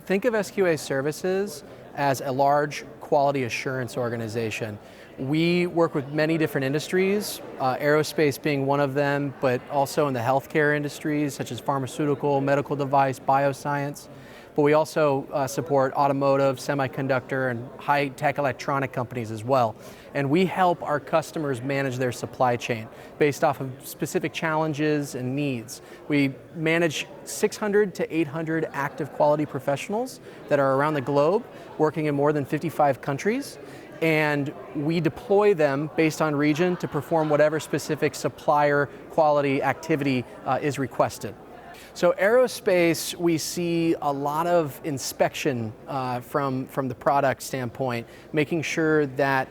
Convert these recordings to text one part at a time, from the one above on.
Think of SQA Services as a large quality assurance organization. We work with many different industries, aerospace being one of them, but also in the healthcare industries such as pharmaceutical, medical device, bioscience. But we also support automotive, semiconductor, and high-tech electronic companies as well. And we help our customers manage their supply chain based off of specific challenges and needs. We manage 600 to 800 active quality professionals that are around the globe, working in more than 55 countries. And we deploy them based on region to perform whatever specific supplier quality activity is requested. So aerospace, we see a lot of inspection from the product standpoint, making sure that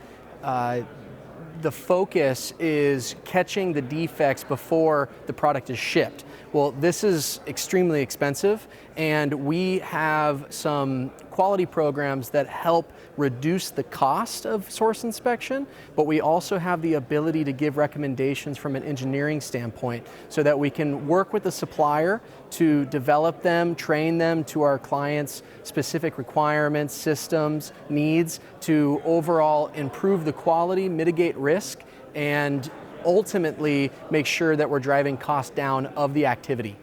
the focus is catching the defects before the product is shipped. Well, this is extremely expensive, and we have some quality programs that help reduce the cost of source inspection, but we also have the ability to give recommendations from an engineering standpoint so that we can work with the supplier to develop them, train them to our clients' specific requirements, systems, needs to overall improve the quality, mitigate risk, and ultimately make sure that we're driving costs down of the activity.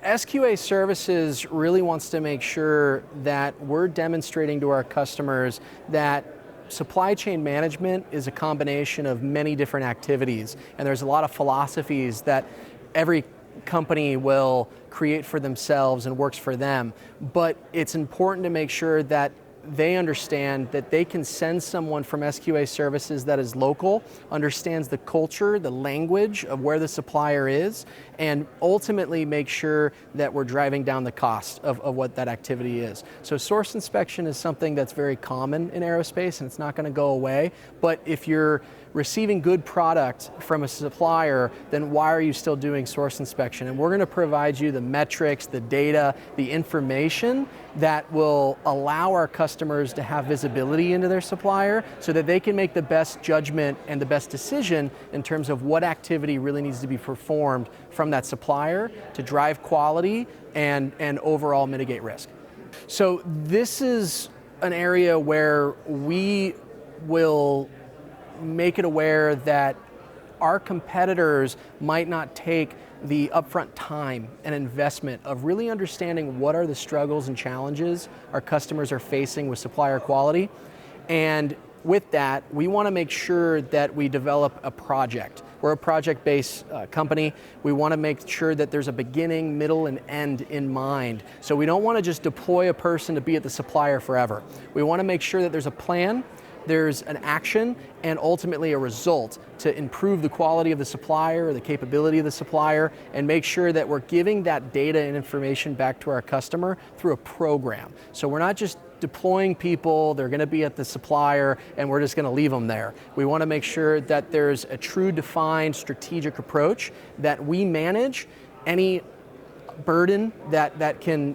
SQA Services really wants to make sure that we're demonstrating to our customers that supply chain management is a combination of many different activities, and there's a lot of philosophies that every company will create for themselves and works for them, but it's important to make sure that they understand that they can send someone from SQA Services that is local, understands the culture, the language of where the supplier is, and ultimately make sure that we're driving down the cost of what that activity is. So source inspection is something that's very common in aerospace, and it's not going to go away, but if you're receiving good product from a supplier, then why are you still doing source inspection? And we're going to provide you the metrics, the data, the information that will allow our customers to have visibility into their supplier so that they can make the best judgment and the best decision in terms of what activity really needs to be performed from that supplier to drive quality and overall mitigate risk. So this is an area where we will make it aware that our competitors might not take the upfront time and investment of really understanding what are the struggles and challenges our customers are facing with supplier quality. And with that, we want to make sure that we develop a project. We're a project-based company. We want to make sure that there's a beginning, middle, and end in mind. So we don't want to just deploy a person to be at the supplier forever. We want to make sure that there's a plan, there's an action, and ultimately a result to improve the quality of the supplier, the capability of the supplier, and make sure that we're giving that data and information back to our customer through a program. So we're not just deploying people, they're going to be at the supplier, and we're just going to leave them there. We want to make sure that there's a true defined strategic approach, that we manage any burden that can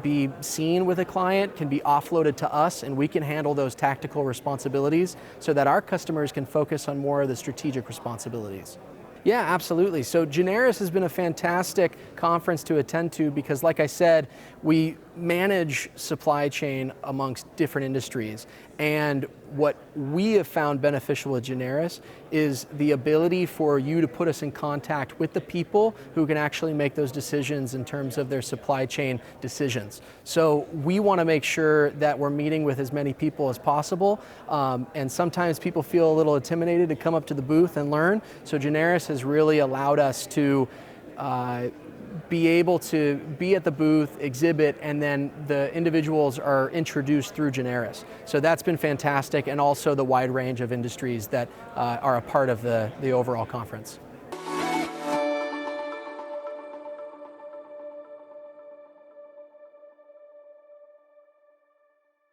be seen with a client can be offloaded to us, and we can handle those tactical responsibilities so that our customers can focus on more of the strategic responsibilities. Yeah, absolutely. So Generis has been a fantastic conference to attend to because, like I said, we manage supply chain amongst different industries. And what we have found beneficial with Generis is the ability for you to put us in contact with the people who can actually make those decisions in terms of their supply chain decisions. So we want to make sure that we're meeting with as many people as possible. And sometimes people feel a little intimidated to come up to the booth and learn. So Generis has really allowed us to be able to be at the booth, exhibit, and then the individuals are introduced through Generis. So that's been fantastic, and also the wide range of industries that are a part of the overall conference.